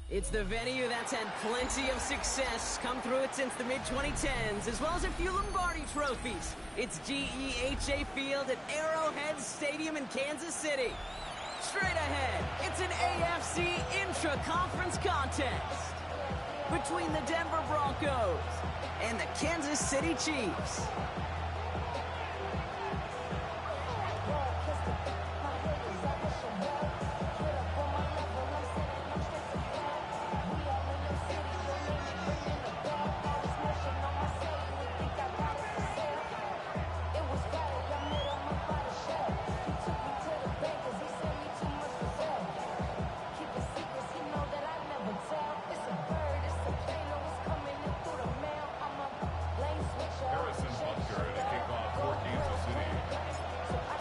It's the venue that's had plenty of success come through it since the mid-2010s, as well as a few Lombardi trophies. It's GEHA Field at Arrowhead Stadium in Kansas City. Straight ahead, it's an AFC intra-conference contest between the Denver Broncos and the Kansas City Chiefs.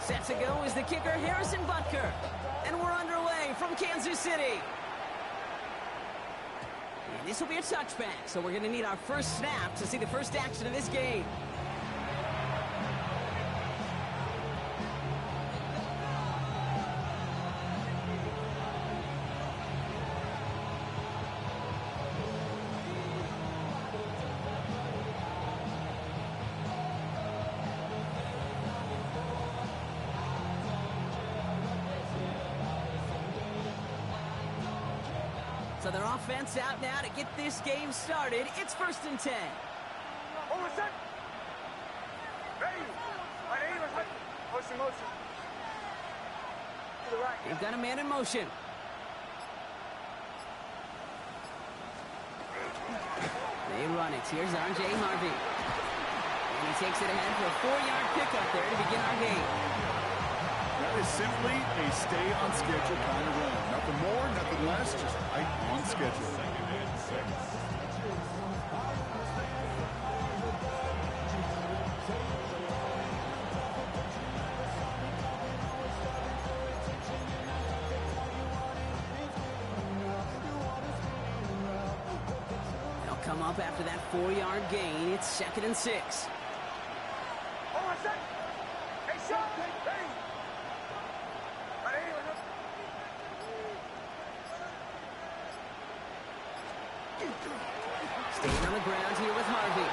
Set to go is the kicker, Harrison Butker. And we're underway from Kansas City. And this will be a touchback, so we're going to need our first snap to see the first action of this game. So their offense out now to get this game started. It's 1st and 10. Motion. To the right. They've got a man in motion. They run it. Here's R.J. Harvey. And he takes it ahead for a 4-yard pickup there to begin our game. That is simply a stay-on-schedule kind of run. Nothing more, nothing less, just right on schedule. They'll come up after that 4-yard gain. It's 2nd and 6. Staying on the ground here with Harvey.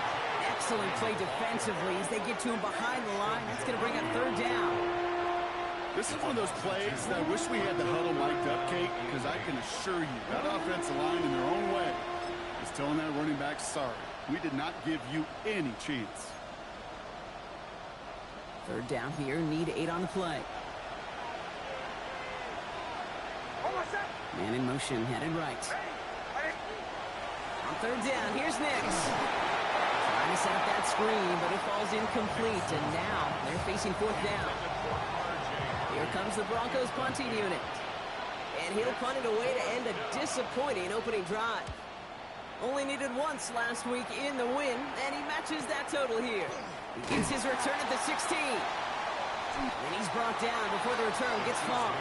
Excellent play defensively as they get to him behind the line. That's going to bring up 3rd down. This is one of those plays that I wish we had the huddle mic'd up, Kate, because I can assure you that offensive line in their own way is telling that running back, sorry, we did not give you any chance. 3rd down here, need 8 on the play. Man in motion, headed right. On 3rd down, here's Nix. Trying to set up that screen, but it falls incomplete, and now they're facing 4th down. Here comes the Broncos punting unit. And he'll punt it away to end a disappointing opening drive. Only needed once last week in the win, and he matches that total here. He gets his return at the 16. And he's brought down before the return gets far.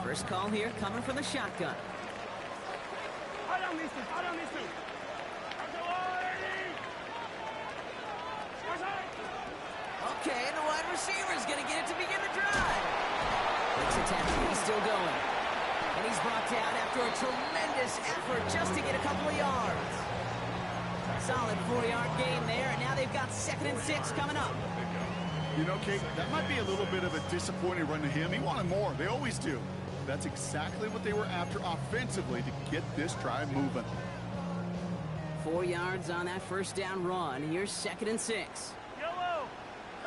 First call here coming from the shotgun. Okay, the wide receiver's going to get it to begin the drive. Looks attacking, he's still going. And he's brought down after a tremendous effort just to get a couple of yards. Solid 4-yard gain there, and now they've got 2nd and 6 coming up. You know, Kate, that might be a little bit of a disappointing run to him. He wanted more. They always do. That's exactly what they were after offensively to get this drive moving. 4 yards on that 1st down run. Here's 2nd and 6. Yellow!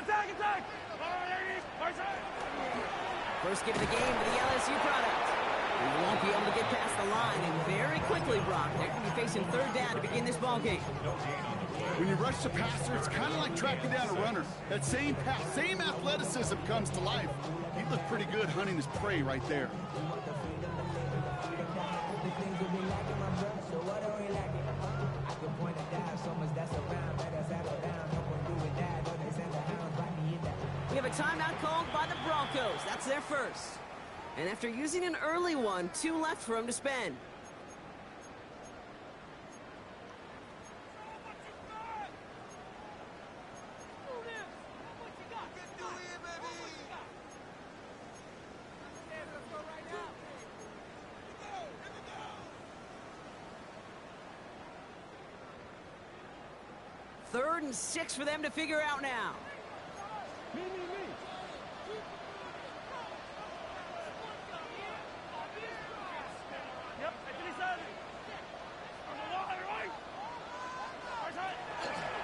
Attack, attack! First give of the game to the LSU product. And he won't be able to get past the line, and very quickly, Brock, they're going to be facing 3rd down to begin this ball game. When you rush the passer, it's kind of like tracking down a runner. That same pass, same athleticism comes to life. He looked pretty good hunting his prey right there. We have a timeout called by the Broncos. That's their first. And after using an early one, 2 left for them to spend. Third and 6 for them to figure out now. Me. Yep,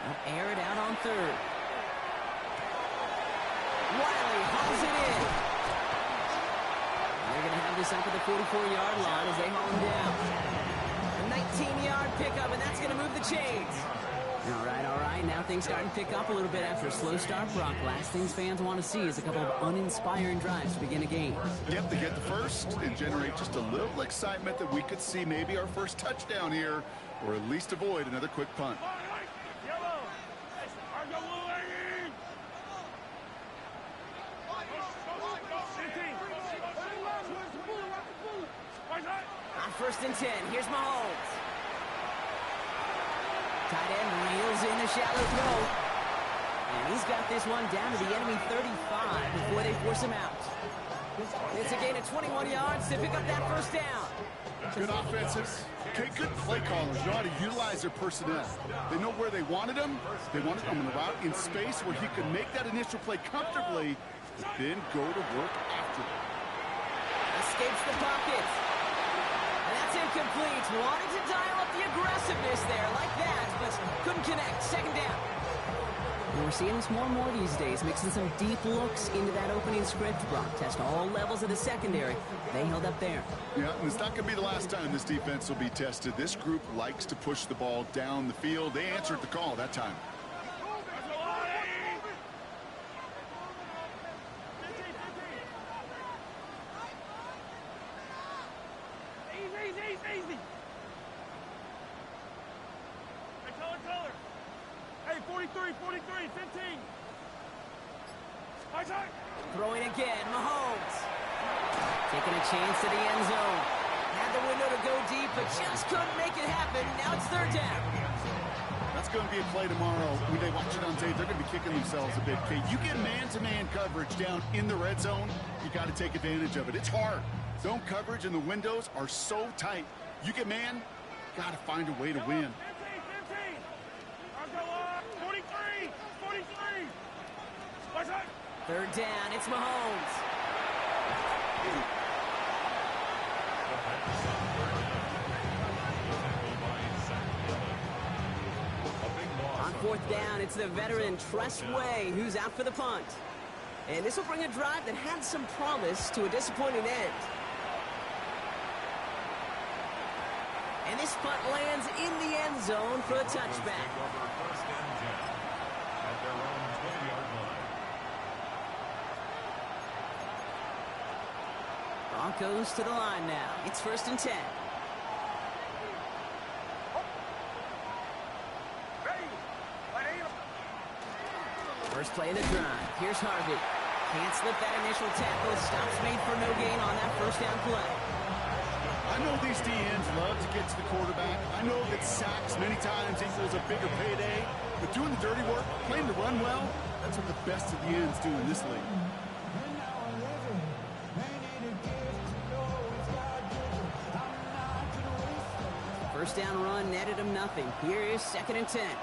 They'll air it out on third. Wiley hauls it in. They're going to have this up at the 44-yard line as they haul him down. A 19-yard pickup, and that's going to move the chains. All right. Now things starting to pick up a little bit after a slow start, Brock. Last things fans want to see is a couple of uninspiring drives to begin a game. Yep, to get the first and generate just a little excitement that we could see maybe our first touchdown here, or at least avoid another quick punt. On first and 10, here's Mahomes. Tight end reels in the shallow throw. And he's got this one down to the enemy 35 before they force him out. It's a gain of 21 yards to pick up that first down. Good offenses. Okay, good play callers. Know how to utilize their personnel. They know where they wanted him. They wanted him on the route in space where he could make that initial play comfortably, but then go to work after it. Escapes the pocket. And that's incomplete. Wanted to dial up the aggressiveness there like that, but couldn't connect. Second down. And we're seeing this more and more these days, mixing some deep looks into that opening script. Brock test all levels of the secondary. They held up there. Yeah, and it's not going to be the last time this defense will be tested. This group likes to push the ball down the field. They answered the call that time. Easy. Hey, color. Hey, 43, 15. High. Throwing again, Mahomes. Taking a chance to the end zone. Had the window to go deep, but just couldn't make it happen. Now it's third down. That's going to be a play tomorrow. When they watch it on tape, they're going to be kicking themselves a bit, Kate. You get man-to-man coverage down in the red zone, you got to take advantage of it. It's hard. Zone coverage and the windows are so tight. You get man, got to find a way to win. 15. 43. Third down, it's Mahomes. On fourth down, it's the veteran Tress Way who's out for the punt. And this will bring a drive that had some promise to a disappointing end. And this punt lands in the end zone for a touchback. Broncos to the line now. It's first and 10. First play of the drive. Here's Harvey. Can't slip that initial tackle. Stops made for no gain on that first down play. I know these DNs love to get to the quarterback. I know that sacks many times equals a bigger payday. But doing the dirty work, playing to run well, that's what the best of the ends do in this league. First down run netted him nothing. Here is second and 10.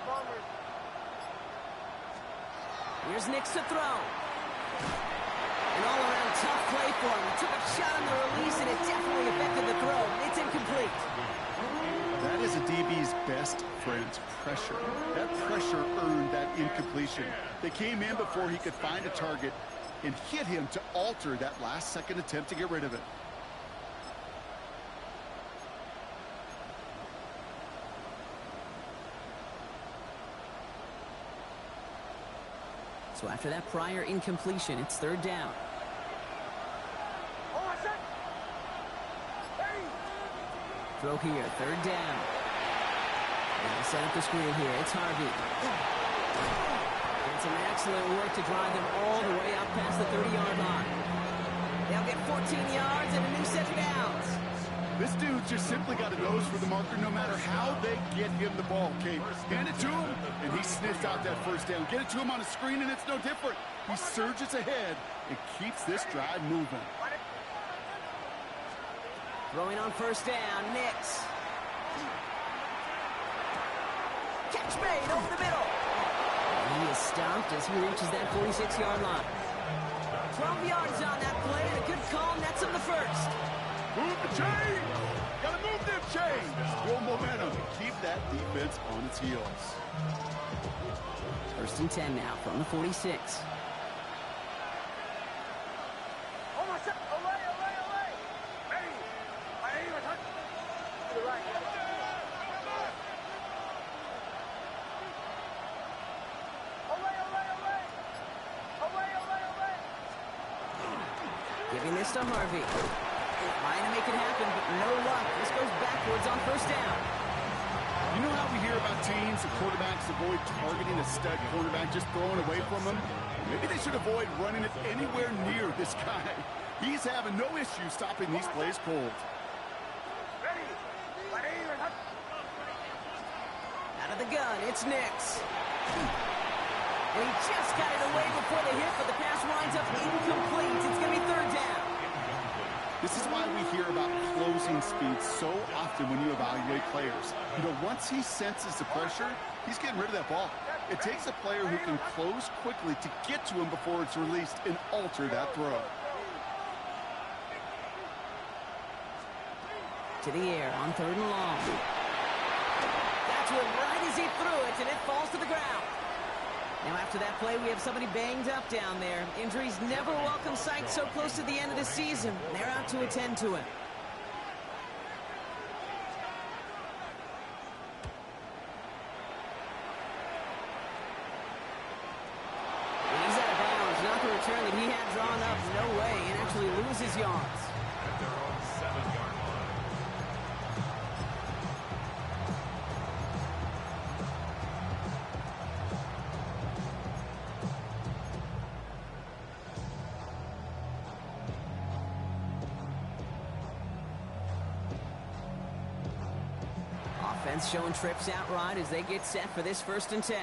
Bombers. Here's Nix to throw. An all-around tough play for him. He took a shot on the release, and it definitely affected the throw. It's incomplete. That is a DB's best friend, pressure. That pressure earned that incompletion. They came in before he could find a target and hit him to alter that last-second attempt to get rid of it. So after that prior incompletion, it's third down. Throw here, third down. Now set up the screen here. It's Harvey. And some excellent work to drive them all the way up past the 30-yard line. They'll get 14 yards and a new set of downs. This dude's just simply got a nose for the marker no matter how they get him the ball, Kate. Hand it to him, and he sniffs out that first down. Get it to him on a screen, and it's no different. He surges ahead and keeps this drive moving. Throwing on first down, Nix. Catch made over the middle. And he is stopped as he reaches that 46-yard line. 12 yards on that play, and a good call nets him the first. Move the chain! Gotta move them chains! Build momentum. Keep that defense on its heels. First and 10 now from the 46. Giving this to Harvey. Trying to make it happen, but no luck. This goes backwards on first down. You know how we hear about teams and quarterbacks avoid targeting a stud cornerback, just throwing away from him? Maybe they should avoid running it anywhere near this guy. He's having no issue stopping these plays cold. Out of the gun, it's Nix. And he just got it away before the hit, but the pass winds up incomplete. It's going to be third down. This is why we hear about closing speed so often when you evaluate players. You know, once he senses the pressure, he's getting rid of that ball. It takes a player who can close quickly to get to him before it's released and alter that throw. To the air on third and long. That's one right as he threw it, and it falls to the ground. Now after that play, we have somebody banged up down there. Injuries never welcome sight so close to the end of the season. They're out to attend to him. He's out of bounds. Not the return that he had drawn up. No way. And actually loses yards. At their own 7-yard line. Offense showing trips out right as they get set for this first and 10.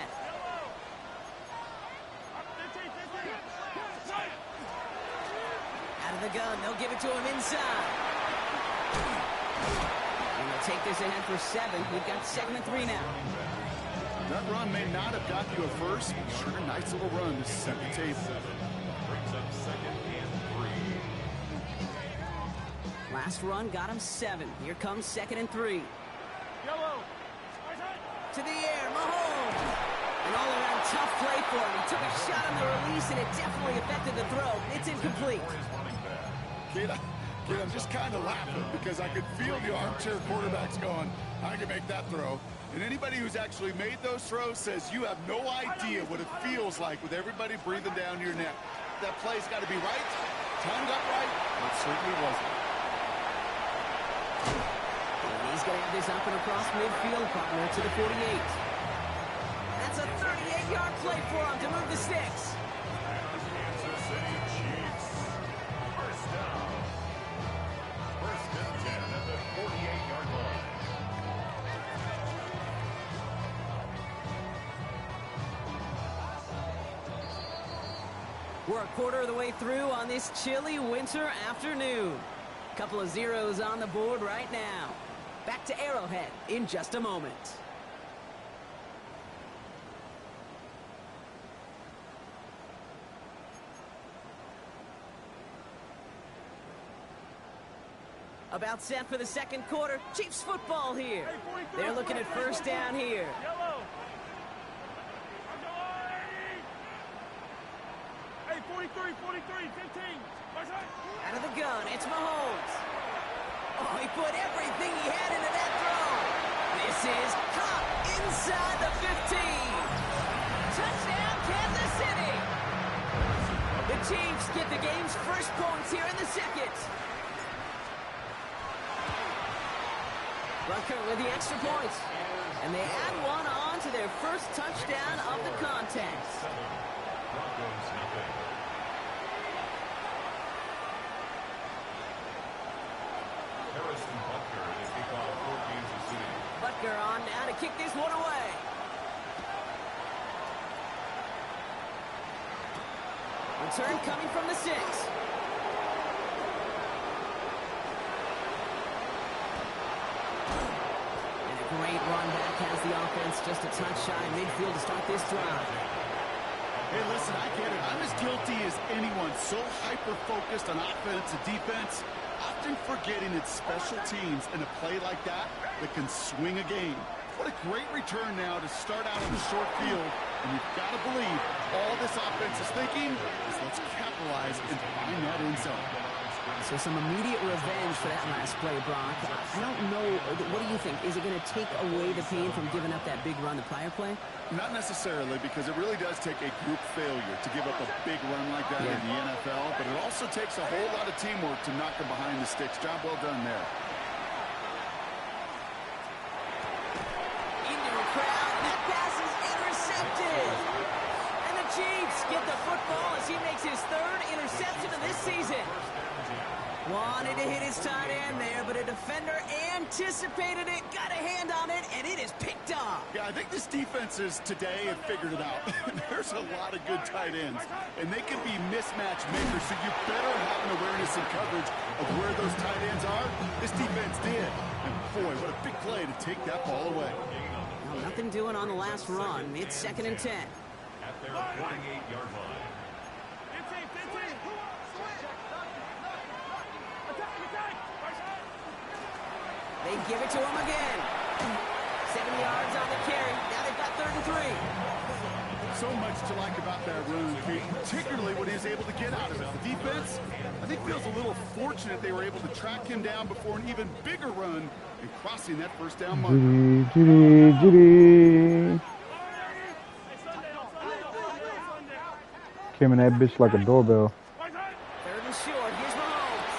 Out of the gun, they'll give it to him inside. And they'll take this ahead for 7. We've got 2nd and 3 now. That run may not have got you a first. Sure, nice little run to set the table. Brings up 2nd and 3. Last run got him 7. Here comes 2nd and 3. Yellow. To the air, Mahomes. An all-around tough play for him. He took a shot on the release, and it definitely affected the throw. It's incomplete. Kid, I'm just kind of laughing because I could feel the armchair quarterbacks going, I can make that throw. And anybody who's actually made those throws says you have no idea what it feels like with everybody breathing down your neck. That play's got to be right, timed up right, and it certainly wasn't. He's going to have this up and across midfield, partner, to the 48. That's a 38-yard play for him to move the sticks. Kansas City Chiefs. First down. First and 10 at the 48-yard line. We're a quarter of the way through on this chilly winter afternoon. Couple of zeros on the board right now. Back to Arrowhead in just a moment. About set for the second quarter. Chiefs football here. They're looking at first down here. Yellow. Hey, 43, 15. Out of the gun, it's Mahomes. Oh, he put everything he had into that throw. This is caught inside the 15. Touchdown, Kansas City. The Chiefs get the game's first points here in the second. Rucker with the extra points. And they add one on to their first touchdown of the contest. Broncos nothing. Harrison Butker to kick off for Kansas City. Butker on now to kick this one away. Return coming from the 6. And a great run back has the offense just a touch shy midfield to start this drive. Hey, listen, I get it. I'm as guilty as anyone. So hyper-focused on offense and defense, often forgetting it's special teams in a play like that can swing a game. What a great return now to start out on the short field. And you've got to believe all this offense is thinking is let's capitalize and find that end zone. So some immediate revenge for that last play, Brock. I don't know. What do you think? Is it going to take away the pain from giving up that big run the prior play? Not necessarily, because it really does take a group failure to give up a big run like that in the NFL, but it also takes a whole lot of teamwork to knock them behind the sticks. Job well done there. Into a crowd, and that pass is intercepted. And the Chiefs get the football as he makes his 3rd interception of this season. Wanted to hit his tight end there, but a defender anticipated it, got a hand on it, and it is picked up. Yeah, I think this defenses today have figured it out. There's a lot of good tight ends, and they can be mismatch makers, so you better have an awareness and coverage of where those tight ends are. This defense did. And boy, what a big play to take that ball away. Well, nothing doing on the last run. It's 2nd and 10. At their 48-yard line. They give it to him again. 7 yards on the carry. Now they've got 3rd and 3. So much to like about that run, Kate, particularly what he was able to get out of it. The defense, I think, feels a little fortunate they were able to track him down before an even bigger run and crossing that first down mark. Came in that bitch like a doorbell. 3rd and short. Here's Mahomes.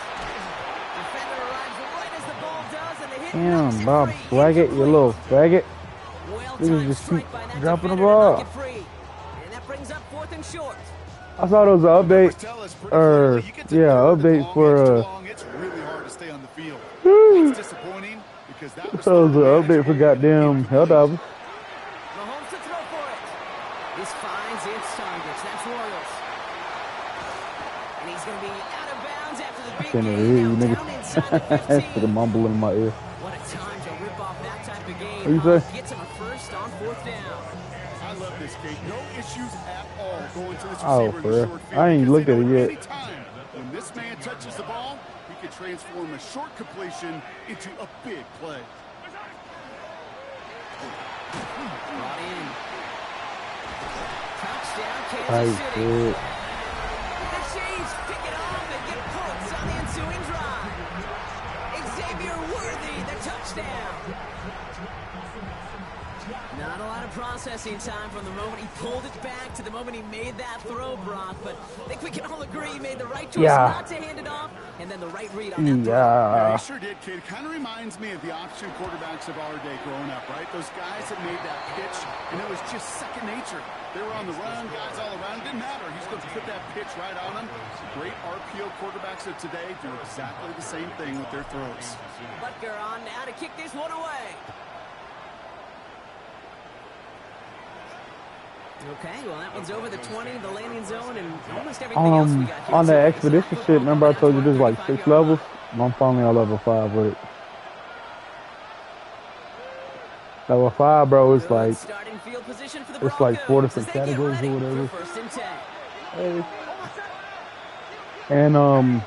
Defender arrives right as the ball does, and they hit. Damn, Bob, swag it, you little faggot. This is just keep dropping the ball. And that brings up 4th and short. I saw there was an update, update for It's really hard to stay on the field. Woo. It's disappointing because that was so there was an update for goddamn Helldivers. Mahomes to throw for it. This finds its targets. That's Royals. And he's going to be out of bounds after the big Can't game. hear you, Now nigga. down inside the 15. For the mumble in my ear. What a time to rip off that type of game. What you say? Gets him a first on 4th down. I love this, Kate. No issues at all going to this receiver Oh, in for the real? short field. I ain't looked at it yet. Anytime when this man touches the ball, he can transform a short completion into a big play. Brought in. Touchdown, Kansas Hey, City. shit. The Chiefs pick it off and get points on the ensuing drive. Xavier Worthy, the touchdown. Not a lot of processing time from the moment he pulled it back to the moment he made that throw, Brock. But I think we can all agree he made the right choice not to hand it off, and then the right read on that throw. Yeah, he sure did, kid. It kind of reminds me of the option quarterbacks of our day growing up, right? Those guys that made that pitch, and it was just second nature. They were on the run, guys all around. It didn't matter. He's going to put that pitch right on them. Great RPO quarterbacks of today do exactly the same thing with their throws. Butker on now to kick this one away. Okay, well, that one's over the 20, the landing zone, and almost everything else we got here. On that expedition shit, remember I told you there's like 6 levels? I'm finally on level 5 with it. Level 5, bro, it's like, it's like 4 different categories or whatever. Hey. And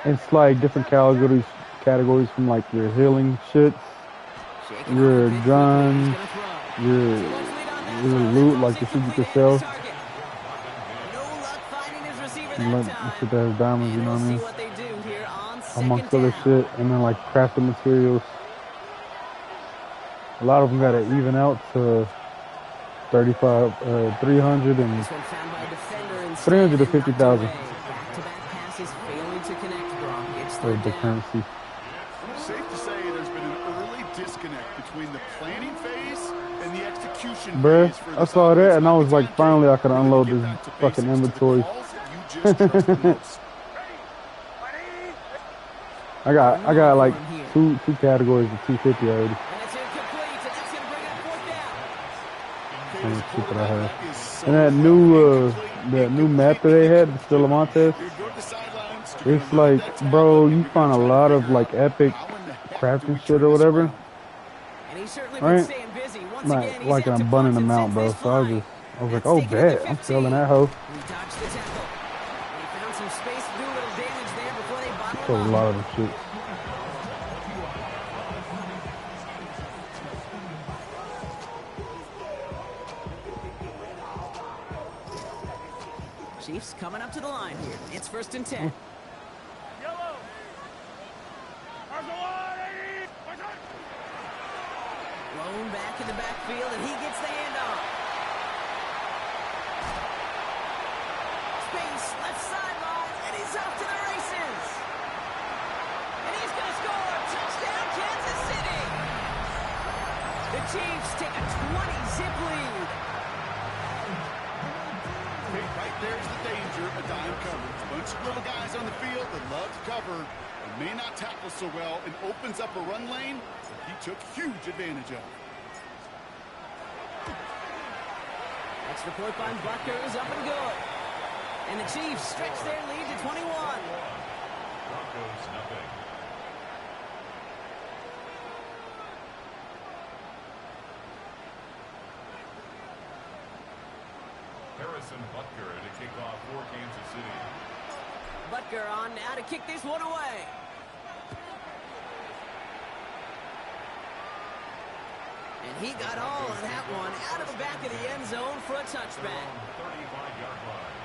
it's like different categories from like your healing shits, your guns, your loot, like the shit you could sell. Shit that has diamonds, you know what I mean? Amongst other shit, and then like crafting materials. A lot of them got to even out to 300 and 300 to 50,000 for the currency. Safe to say there's been an between the planning phase and the execution Bruh, phase. For I saw that and I was like, finally I could unload this fucking inventory. I got like two categories of 250 already. And it's incomplete, and that's going to bring up fourth down. Let me see what I have. And that new map that they had, the Stillamontes, it's like, bro, you find a lot of like epic crafting shit or whatever. And he's certainly Right? been staying busy. Once again, he's Like an out to abundant punch and amount, bro. sends this So I flying. was like, That's oh, taken at the bet. I'm 15. selling that hoe. He dodged the tackle. He found some space to do a little damage there before they bottle Sold a him lot up. of the shit. Chiefs coming up to the line here. It's 1st and 10. Blown back in the backfield, and he gets the handoff. Space, left sideline, and he's off to the races. And he's going to score. Touchdown, Kansas City. The Chiefs take a 20-zip lead. Right there's the danger, a dime coverage. Bunch of little guys on the field that love to cover and may not tackle so well and opens up a run lane that he took huge advantage of. Extra point by Butker is up and good. And the Chiefs stretch their lead to 21. Broncos, nothing. Harrison Butker to kick off for Kansas City. Butker on now to kick this one away. And he got all on that one out of the back of the end zone for a touchback. 35-yard line.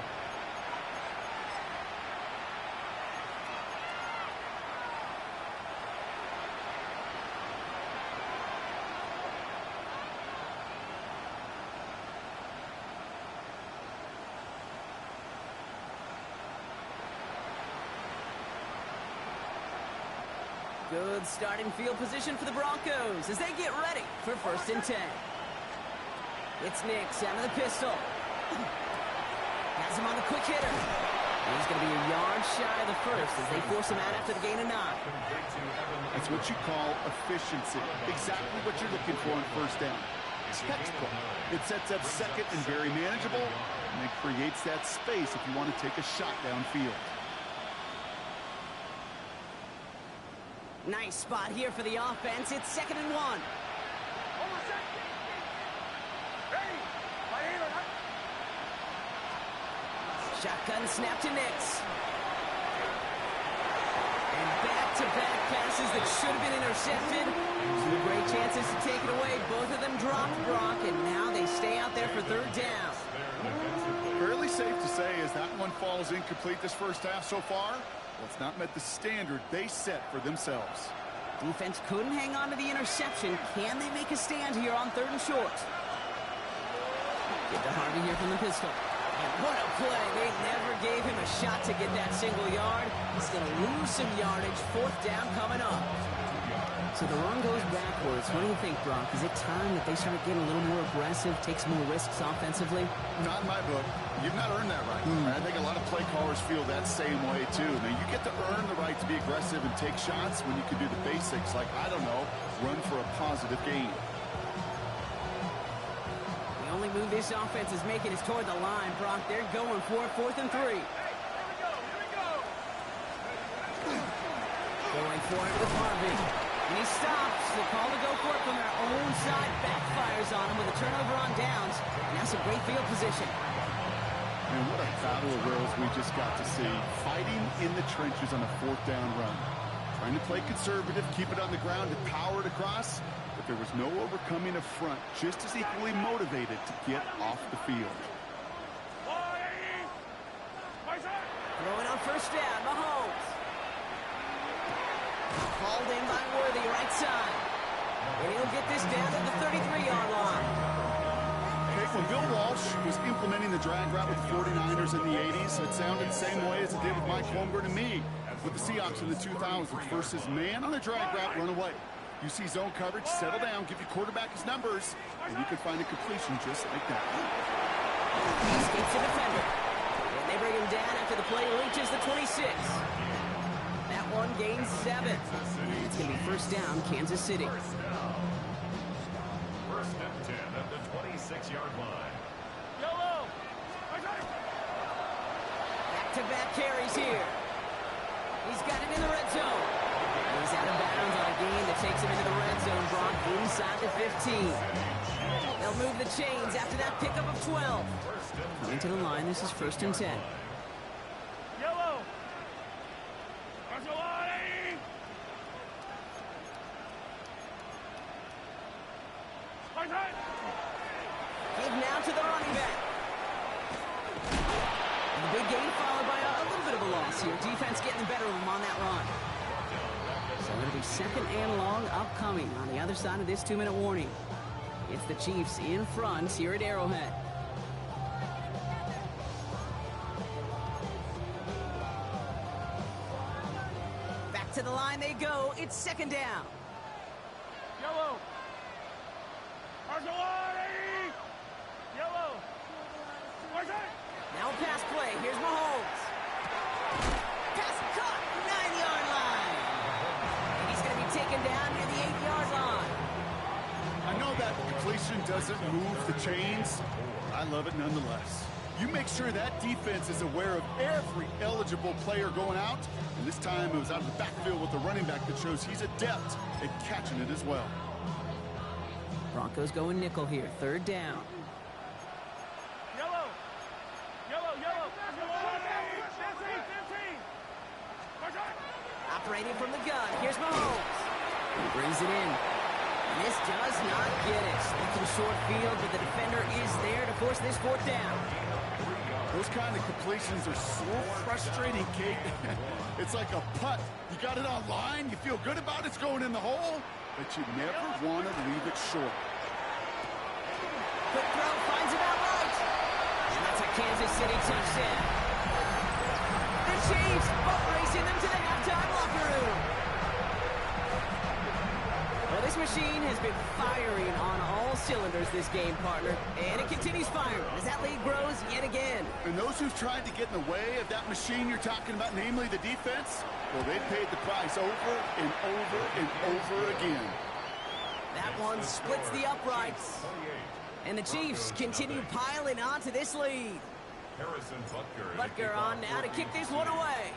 Good starting field position for the Broncos as they get ready for 1st and 10. It's Nix out of the pistol. Has him on the quick hitter. And he's going to be a yard shy of the first as they force him out after the gain of 9. That's what you call efficiency. Exactly what you're looking for on 1st down. Textbook. It sets up second and very manageable, and it creates that space if you want to take a shot downfield. Nice spot here for the offense. It's 2nd and 1. Shotgun snap to Nix. And back-to-back passes that should have been intercepted. Two great chances to take it away. Both of them dropped, Brock, and now they stay out there for 3rd down. Fairly safe to say as that one falls incomplete this first half so far, well, it's not met the standard they set for themselves. Defense couldn't hang on to the interception. Can they make a stand here on 3rd and short? Get to Harvey here from the pistol. And what a play. They never gave him a shot to get that single yard. He's going to lose some yardage. 4th down coming up. So the run goes backwards. What do you think, Brock? Is it time that they start getting a little more aggressive, take some more risks offensively? Not in my book. You've not earned that right. I think a lot of play callers feel that same way, too. Now, you get to earn the right to be aggressive and take shots when you can do the basics, like, I don't know, run for a positive gain. The only move this offense is making is toward the line, Brock. They're going for it, 4th and 3. Going for it with Harvey. And he stops. The call to go for it from their own side backfires on him with a turnover on downs. And that's a great field position. And what a battle of wills we just got to see. Fighting in the trenches on a 4th down run. Trying to play conservative, keep it on the ground and power it across. But there was no overcoming a front just as equally motivated to get off the field. Throwing on 1st down, Mahomes. Called in by Worthy, right side. And he'll get this down to the 33-yard line. Okay, when Bill Walsh was implementing the drag route with 49ers in the 80s, it sounded the same way as it did with Mike Holmgren and me with the Seahawks in the 2000s versus man on the drag route, run away. You see zone coverage, settle down, give your quarterback his numbers, and you can find a completion just like that. He escapes the defender. And they bring him down after the play reaches the 26. That one gains 7. And it's going to be first down, Kansas City. First and 10 at the 26-yard line. Back-to-back carries here. He's got it in the red zone. He's out of bounds on a gain that takes him into the red zone, Brock, inside the 15. They'll move the chains after that pickup of 12. Coming to the line, this is first and 10. Give now to the running back. And the big gain followed by a little bit of a loss here. Defense getting the better of him on that run. So it'll be second and long upcoming on the other side of this 2-minute warning. It's the Chiefs in front here at Arrowhead. Back to the line they go. It's second down. Yellow. Now a pass play. Here's Mahomes. Pass caught. 9-yard line. And he's going to be taken down near the 8-yard line. I know that completion doesn't move the chains. I love it nonetheless. You make sure that defense is aware of every eligible player going out. And this time it was out of the backfield with the running back that shows he's adept at catching it as well. Broncos going nickel here. Third down. Yellow. Operating from the gun. Here's Mahomes. He brings it in. And this does not get it. Looking short field, but the defender is there to force this fourth down. Those kind of completions are so frustrating, Kate. It's like a putt. You got it on line, you feel good about it's going in the hole, but you never want to leave it short. Quick throw, finds it out right. And that's a Kansas City touchdown. The Chiefs boat racing them to the halftime locker room. Well, this machine has been firing on all cylinders this game, partner. And it continues firing as that lead grows yet again. And those who've tried to get in the way of that machine you're talking about, namely the defense, well, they've paid the price over and over and over again. That one splits the uprights. And the Chiefs continue piling onto this lead. Harrison Butker on now to kick this one away.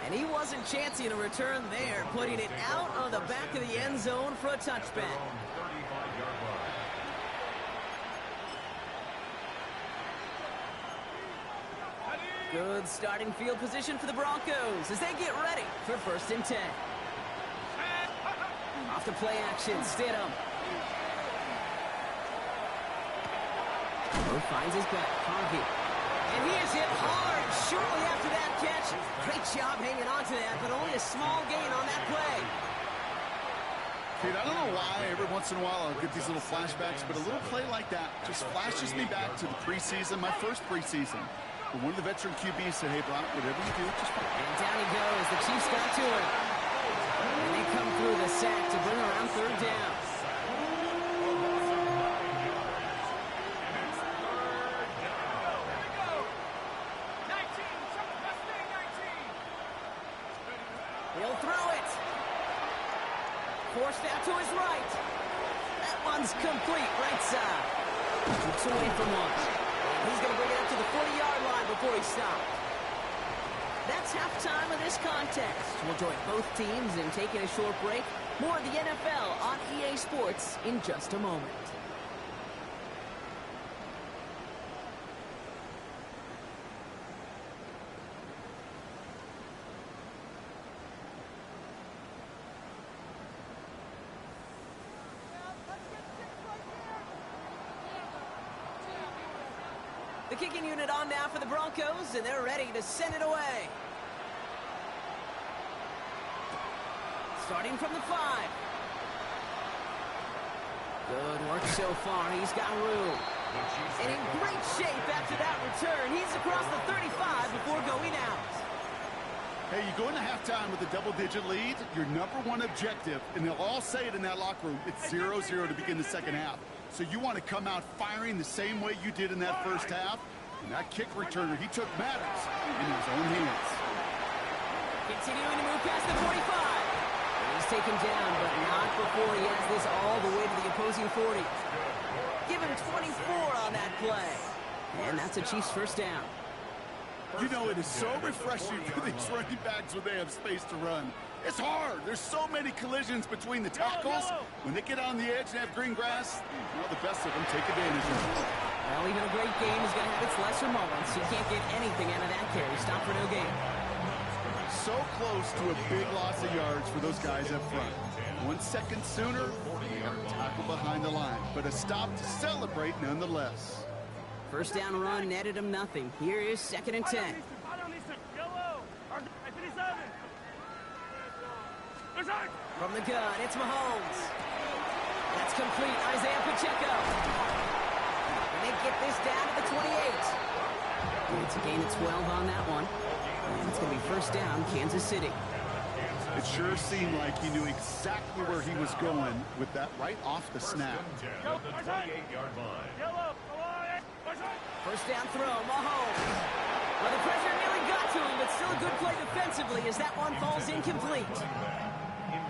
And he wasn't chancing a return there, putting it out on the back of the end zone for a touchback. Good starting field position for the Broncos as they get ready for first and 10. Off the play action, Stidham. Moore finds his back, Harvey. And he is hit hard shortly after that catch. Great job hanging on to that, but only a small gain on that play. Kate, I don't know why every once in a while I'll get these little flashbacks, but a little play like that just flashes me back to the preseason, my first preseason. But one of the veteran QBs said, hey, Brock, whatever you do, just... And down he goes. The Chiefs got to him. And they come through the sack to bring around third down. He'll throw it. Forced out to his right. That one's complete, right side. Keeps away from one. He's going to bring it up to the 40-yard line before he stops. That's halftime of this contest. We'll join both teams in taking a short break. More of the NFL on EA Sports in just a moment. The kicking unit on now for the Broncos, and they're ready to send it away. Starting from the 5. Good work so far. He's got room. And in great shape after that return. He's across the 35 before going out. Hey, you go into halftime with a double-digit lead, your number one objective, and they'll all say it in that locker room, it's 0-0 to begin the second half. So you want to come out firing the same way you did in that first half. And that kick returner, he took matters in his own hands. Continuing to move past the 45. He's taken down, but not before he has this all the way to the opposing 40. Give him 24 on that play. And that's a Chiefs first down. You know, it is so refreshing for these running backs when they have space to run. It's hard. There's so many collisions between the tackles. When they get on the edge and have green grass, well, the best of them take advantage of it. Well, even a great game is going to have its lesser moments. You can't get anything out of that carry. Stop for no gain. So close to a big loss of yards for those guys up front. 1 second sooner, they got a tackle behind the line. But a stop to celebrate nonetheless. First down run netted him nothing. Here is 2nd and 10. From the gun, it's Mahomes. That's complete. Isaiah Pacheco. And they get this down to the 28. It's a gain of 12 on that one. And it's going to be first down, Kansas City. It sure seemed like he knew exactly where he was going with that right off the snap. First down throw, Mahomes. Well, the pressure nearly got to him, but still a good play defensively as that one falls incomplete.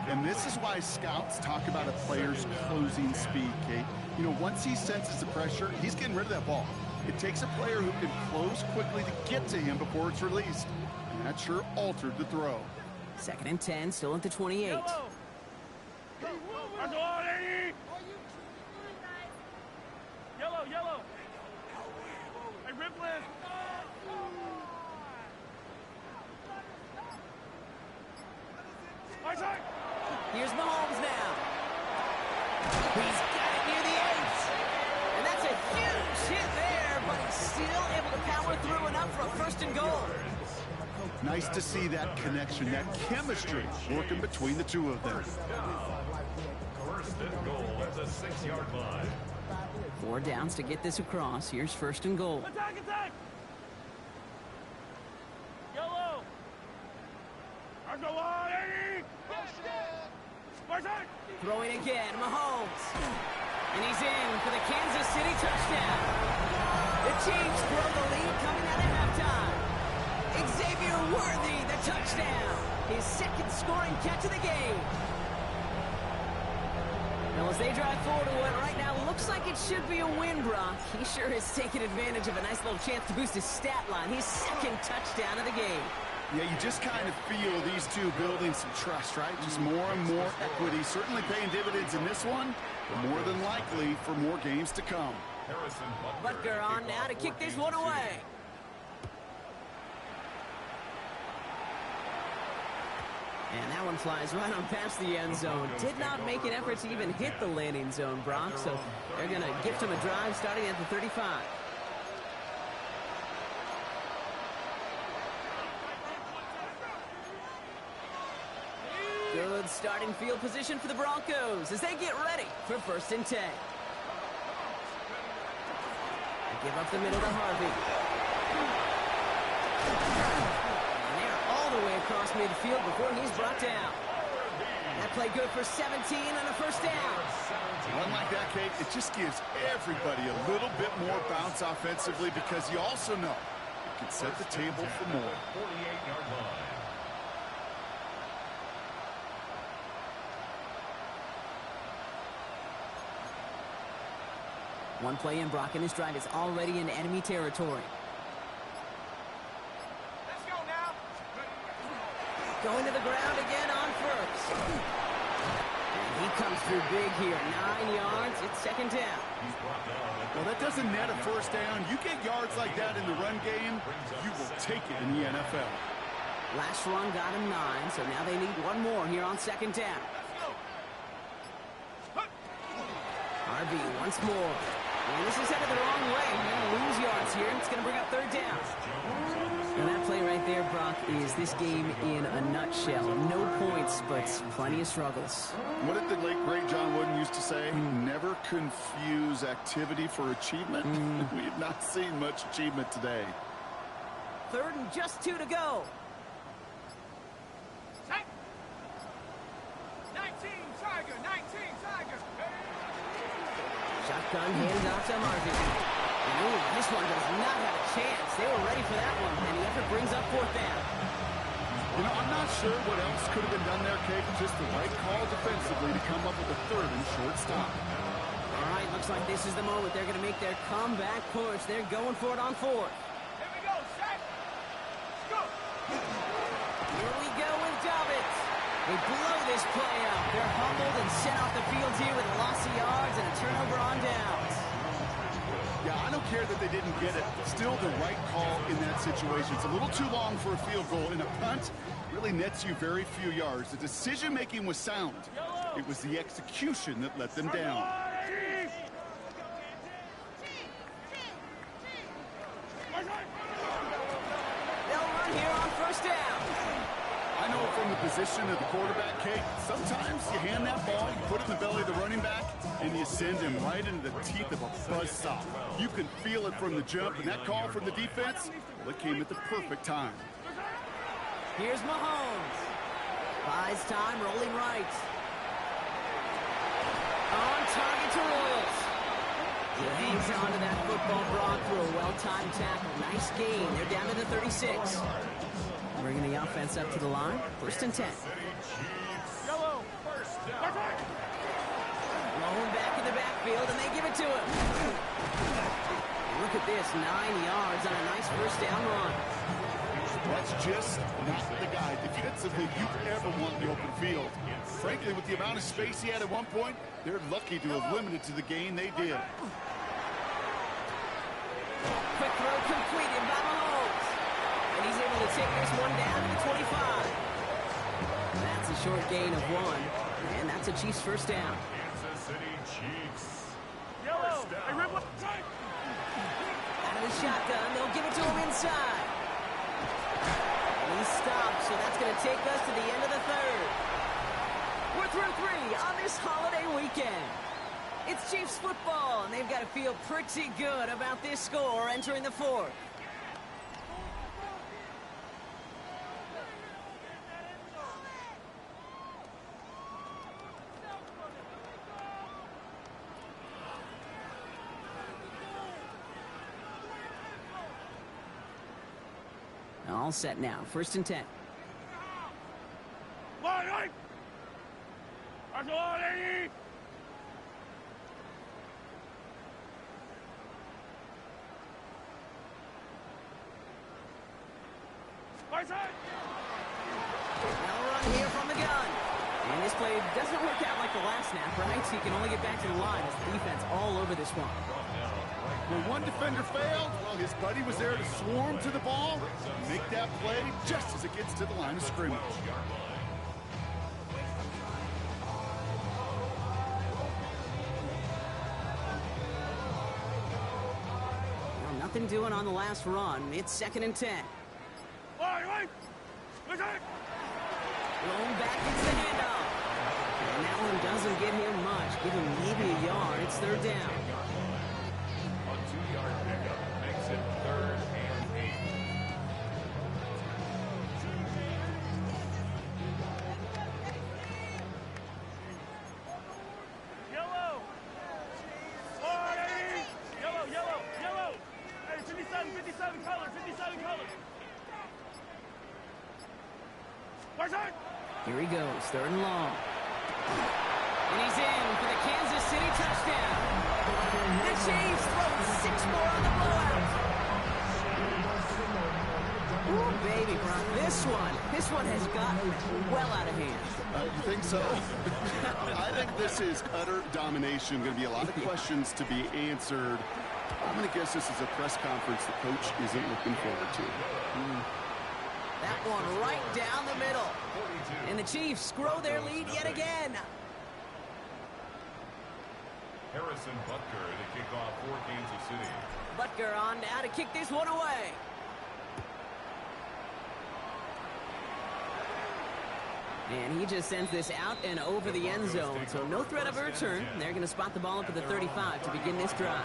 And this is why scouts talk about a player's closing speed, Kate. You know, once he senses the pressure, he's getting rid of that ball. It takes a player who can close quickly to get to him before it's released. And that sure altered the throw. 2nd and 10, still at the 28. Yellow. Hey, Ripley. Here's Mahomes now. He's got it near the 8. And that's a huge hit there, but he's still able to power through enough for a 1st and goal. Nice to see that connection, that chemistry working between the two of them. 1st and goal at the 6-yard line. 4 downs to get this across. Here's 1st and goal. Attack! Yellow! Throwing again, Mahomes. And he's in for the Kansas City touchdown. The Chiefs grow the lead coming out of halftime. Xavier Worthy, the touchdown. His 2nd scoring catch of the game. Now, as they drive forward to what right now looks like it should be a win, Brock, he sure has taken advantage of a nice little chance to boost his stat line. His 2nd touchdown of the game. Yeah, you just kind of feel these two building some trust, right? Just more and more equity. Certainly paying dividends in this one, but more than likely for more games to come. Butker on now to kick this one away. And that one flies right on past the end zone. Did not make an effort to even hit the landing zone, Brock. So they're going to gift him a drive starting at the 35. Good starting field position for the Broncos as they get ready for 1st and 10. They give up the middle to Harvey. All the way across midfield before he's brought down. That play good for 17 and a 1st down. One like that, Kate, it just gives everybody a little bit more bounce offensively because you also know it can set the table for more. 48-yard line. One play in, Brock, and his drive is already in enemy territory. Going to the ground again on 1st. And he comes through big here. 9 yards. It's 2nd down. Well, that doesn't net a 1st down. You get yards like that in the run game, you will take it in the NFL. Last run got him 9, so now they need one more here on 2nd down. RB once more. And this is headed the wrong way. They're going to lose yards here. It's going to bring up 3rd down. And that play right there, Brock, is this game in a nutshell. No points, but plenty of struggles. What did the late, great John Wooden used to say? Never confuse activity for achievement. We have not seen much achievement today. 3rd and just 2 to go. shotgun, handed off to Marvin. And ooh, this one does not have a chance. They were ready for that one, and the effort brings up fourth down. You know, I'm not sure what else could have been done there, Kate. Just the right call defensively to come up with a third and short stop. All right, looks like this is the moment. They're going to make their comeback push. They're going for it on fourth. Here we go, set. Let's go. Here we go with Dobbins. They blow this play out. They're humbled and sent off the field here with a loss of yards and a turnover on downs. Yeah, I don't care that they didn't get it. Still the right call in that situation. It's a little too long for a field goal, and a punt really nets you very few yards. The decision-making was sound. It was the execution that let them down. They'll run here on first down. I know from the position of the quarterback, Kate, sometimes you hand that ball, you put it in the belly of the running back, and you send him right into the teeth of a buzzsaw. You can feel it from the jump, and that call from the defense, well, it came at the perfect time. Here's Mahomes. Buys time, rolling right. On target to Royals. He hangs on to that football Brock through a well-timed tackle. Nice gain. They're down to the 36. Bringing the offense up to the line. First and 10. Yellow. First down. Rolling back in the backfield, and they give it to him. Look at this, 9 yards on a nice first down run. That's just not the guy defensively you ever want in the open field. Frankly, with the amount of space he had at one point, they're lucky to have limited to the gain they did. Quick throw completed by Mahomes. And he's able to take this one down to the 25. That's a short gain of 1. And that's a Chiefs first down. Kansas City Chiefs. Yellow. Hey, Ripple. Out of the shotgun, they'll give it to him inside. And he stops, so that's going to take us to the end of the third. We're through 3 on this holiday weekend. It's Chiefs football, and they've got to feel pretty good about this score entering the fourth. All set now. First and 10. Line, line. Artillery. Right side. They'll run here from the gun. And this play doesn't work out like the last snap, right? So you can only get back to the line as the defense all over this one. When one defender failed, well, his buddy was there to swarm to the ball, make that play just as it gets to the line of scrimmage. Well, nothing doing on the last run. It's second and 10. Line, line. Right side. Rolling back into the handoff. And that one doesn't get him much. Give him maybe a yard. It's third down. A 2-yard pickup makes it 3rd and 8. Yellow. Line. Yellow, yellow, yellow. Hey, 57 color, 57 color. Right side. Here he goes. Third and long. And he's in for the Kansas City touchdown. The Chiefs throw 6 more on the blowout. Ooh, baby, Brock. This one has gotten well out of hand. You think so? I think this is utter domination. Going to be a lot of questions to be answered. I'm going to guess this is a press conference the coach isn't looking forward to. That one right down the middle. And the Chiefs grow their lead yet again. Harrison Butker to kick off for Kansas City. Butker on now to kick this one away. And he just sends this out and over the end zone. So no threat of a return. They're going to spot the ball up at the 35 to begin this drive.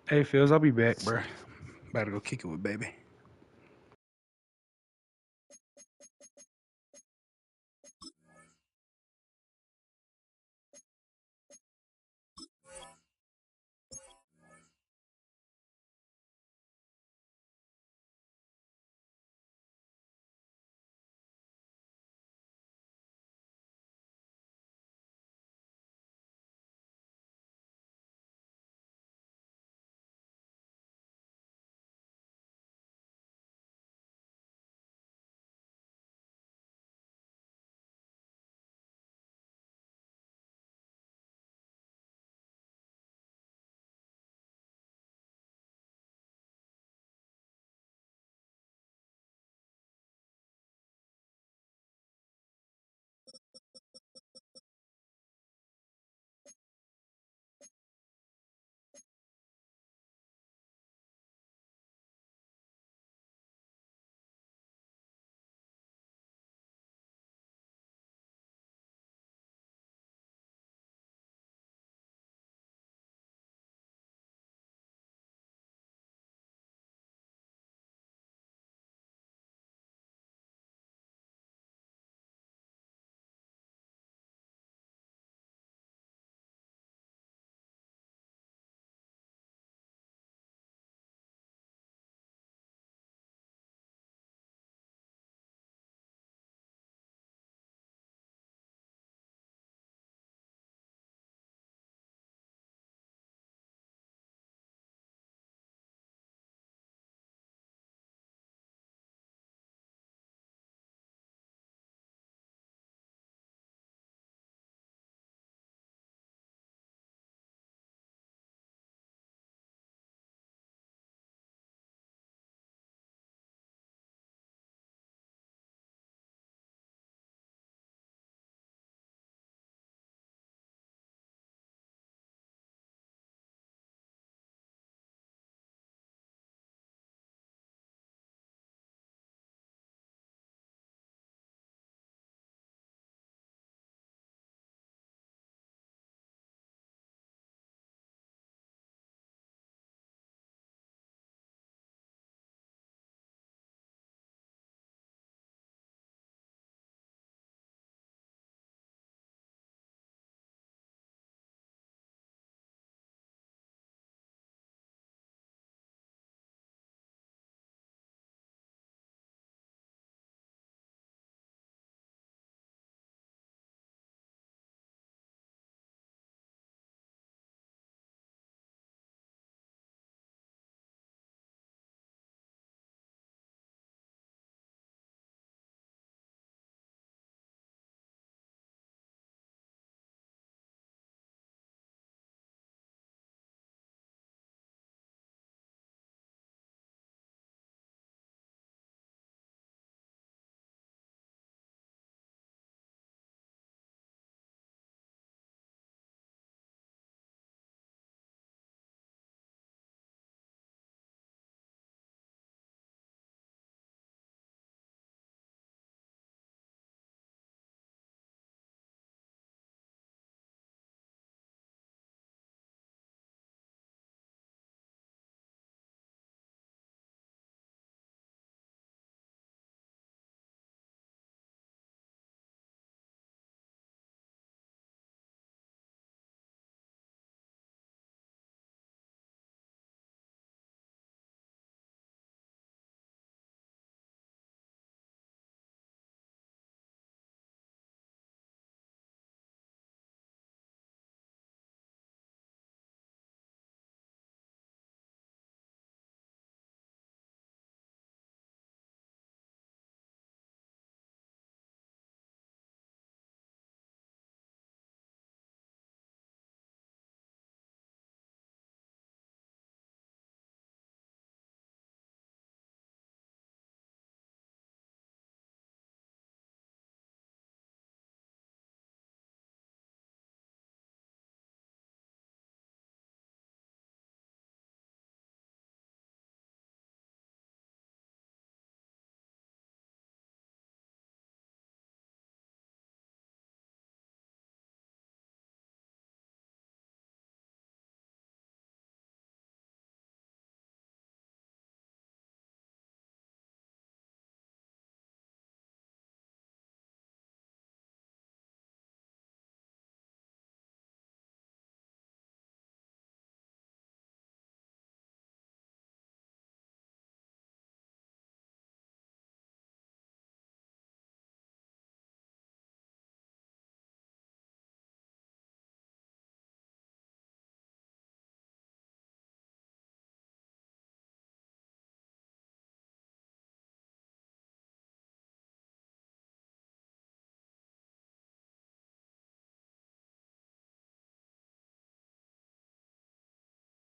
Hey, Phils, I'll be back, bro. About to go kick it with baby.